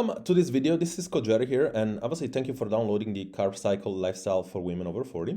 Welcome to this video. This is Kojeri here, and obviously thank you for downloading the Carb Cycle Lifestyle for Women Over 40.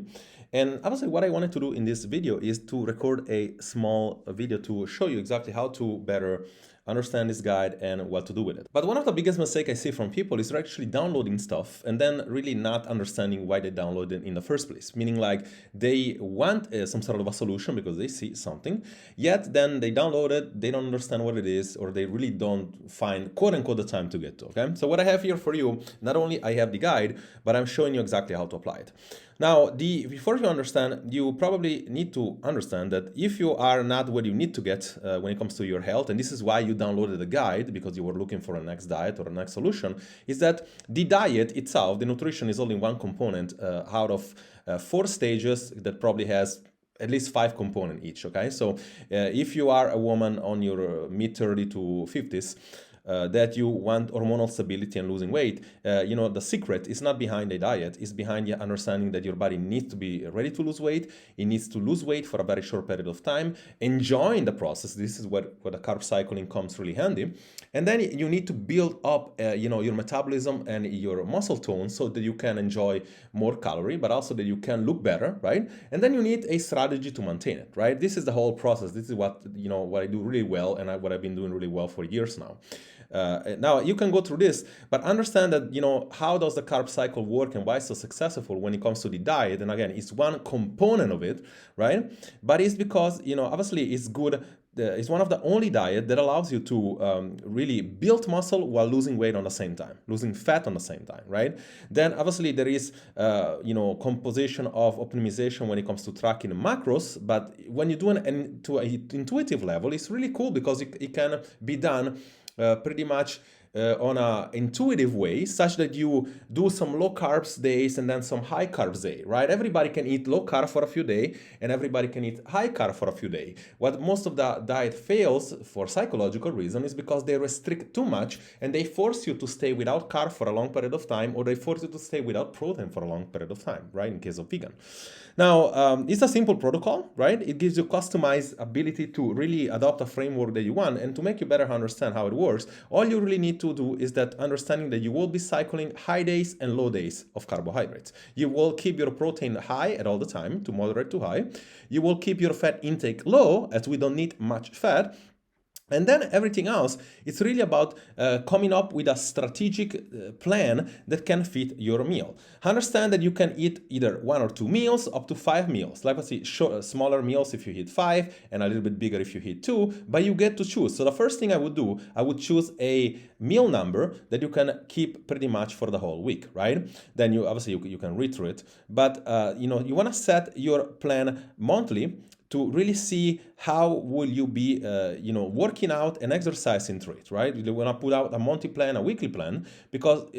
And obviously what I wanted to do in this video is to record a small video to show you exactly how to better understand this guide and what to do with it. But one of the biggest mistakes I see from people is they're actually downloading stuff and then really not understanding why they download it in the first place. Meaning like they want some sort of a solution because they see something, yet then they download it, they don't understand what it is, or they really don't find quote unquote the time to get to, okay? So what I have here for you, not only I have the guide, but I'm showing you exactly how to apply it. Now, before you understand, you probably need to understand that if you are not where you need to get when it comes to your health, and this is why you downloaded the guide, because you were looking for a next diet or a next solution, is that the diet itself, the nutrition is only one component out of 4 stages that probably has at least 5 components each, okay? So if you are a woman on your mid-30s to 50s, that you want hormonal stability and losing weight, the secret is not behind a diet, it's behind the understanding that your body needs to be ready to lose weight. It needs to lose weight for a very short period of time, enjoying the process. This is where the carb cycling comes really handy. And then you need to build up, your metabolism and your muscle tone so that you can enjoy more calorie, but also that you can look better, right? And then you need a strategy to maintain it, right? This is the whole process. This is what I do really well, and what I've been doing really well for years now. Now you can go through this, but understand that how does the carb cycle work and why it's so successful when it comes to the diet. And again, it's one component of it, right? But it's because obviously it's good. It's one of the only diet that allows you to really build muscle while losing weight on the same time, losing fat on the same time, right? Then obviously there is composition of optimization when it comes to tracking macros, but when you do it to an intuitive level, it's really cool because it can be done pretty much on an intuitive way, such that you do some low carbs days and then some high carbs day, right? Everybody can eat low carb for a few days and everybody can eat high carb for a few days. What most of the diet fails for psychological reason is because they restrict too much and they force you to stay without carb for a long period of time, or they force you to stay without protein for a long period of time, right? In case of vegan. Now, it's a simple protocol, right? It gives you customized ability to really adopt a framework that you want, and to make you better understand how it works, all you really need to do is that understanding that you will be cycling high days and low days of carbohydrates. You will keep your protein high at all the time, to moderate to high. You will keep your fat intake low, as we don't need much fat. And then everything else, it's really about coming up with a strategic plan that can fit your meal. Understand that you can eat either 1 or 2 meals, up to 5 meals. Like I say, smaller meals if you hit 5, and a little bit bigger if you hit 2, but you get to choose. So the first thing I would do, I would choose a meal number that you can keep pretty much for the whole week, right? Then you can read through it, but you want to set your plan monthly to really see how will you be, working out and exercising through it, right? You want to put out a monthly plan, a weekly plan, because,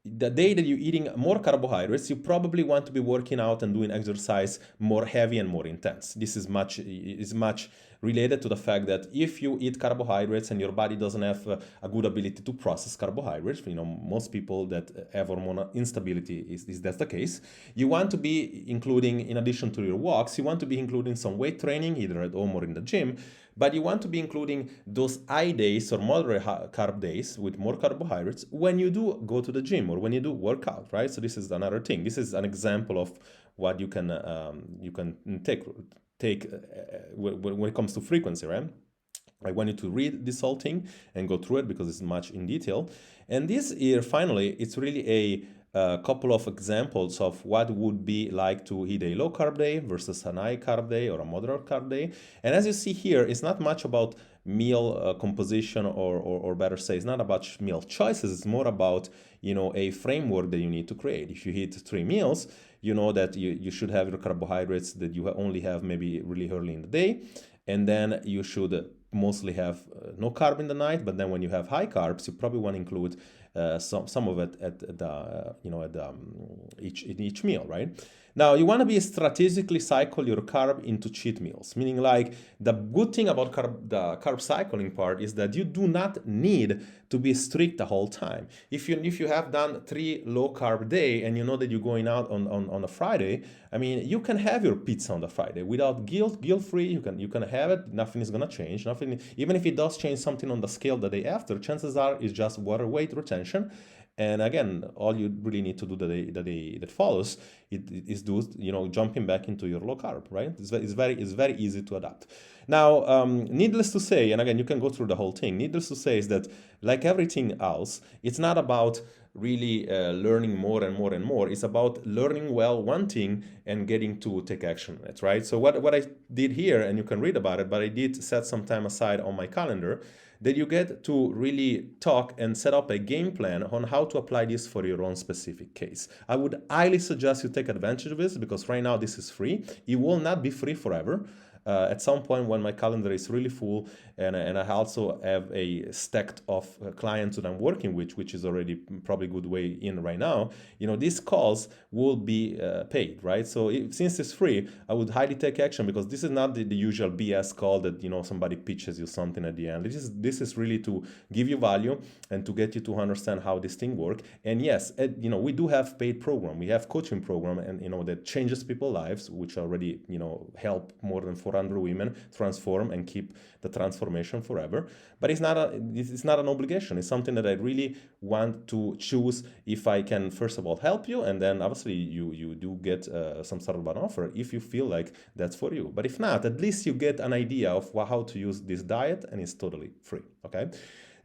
the day that you're eating more carbohydrates, you probably want to be working out and doing exercise more heavy and more intense. This is much related to the fact that if you eat carbohydrates and your body doesn't have a good ability to process carbohydrates, most people that have hormonal instability is that's the case. You want to be including, in addition to your walks, you want to be including some weight training, either at home or in the gym, but you want to be including those high days or moderate carb days with more carbohydrates when you do go to the gym or when you do workout, right? So this is another thing. This is an example of what you can take when it comes to frequency, right? I want you to read this whole thing and go through it because it's much in detail. And this here, finally, it's really a couple of examples of what would be like to eat a low carb day versus a high carb day or a moderate carb day. And as you see here, it's not much about meal composition or better say, it's not about meal choices. It's more about, a framework that you need to create. If you eat 3 meals, you know that you should have your carbohydrates that you only have maybe really early in the day. And then you should mostly have no carb in the night, but then when you have high carbs, you probably want to include some of it at each meal, right? Now you want to be strategically cycle your carb into cheat meals, meaning like the good thing about the carb cycling part is that you do not need to be strict the whole time. If you have done 3 low carb day and you know that you're going out on a Friday, I mean, you can have your pizza on the Friday without guilt-free. You can have it. Nothing is gonna change. Nothing, even if it does change something on the scale the day after, chances are it's just water weight retention. And again, all you really need to do the day that follows is do, jumping back into your low carb, right? It's very easy to adapt. Now, needless to say, and again, you can go through the whole thing. Needless to say is that, like everything else, it's not about really learning more and more and more. It's about learning well one thing and getting to take action on it, right? So what I did here, and you can read about it, but I did set some time aside on my calendar that you get to really talk and set up a game plan on how to apply this for your own specific case. I would highly suggest you take advantage of this because right now this is free. It will not be free forever. At some point when my calendar is really full and I also have a stack of clients that I'm working with, which is already probably a good way in right now, these calls will be paid, right? So since it's free, I would highly take action because this is not the usual BS call that, somebody pitches you something at the end. This is really to give you value and to get you to understand how this thing works. And yes, we do have paid program. We have coaching program and, that changes people's lives, which already, help more than 400 women transform and keep the transformation forever. But it's not an obligation. It's something that I really want to choose if I can, first of all, help you. And then obviously you do get some sort of an offer if you feel like that's for you. But if not, at least you get an idea of how to use this diet, and it's totally free. Okay.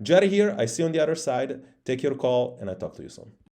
Jerry here. I see you on the other side. Take your call and I talk to you soon.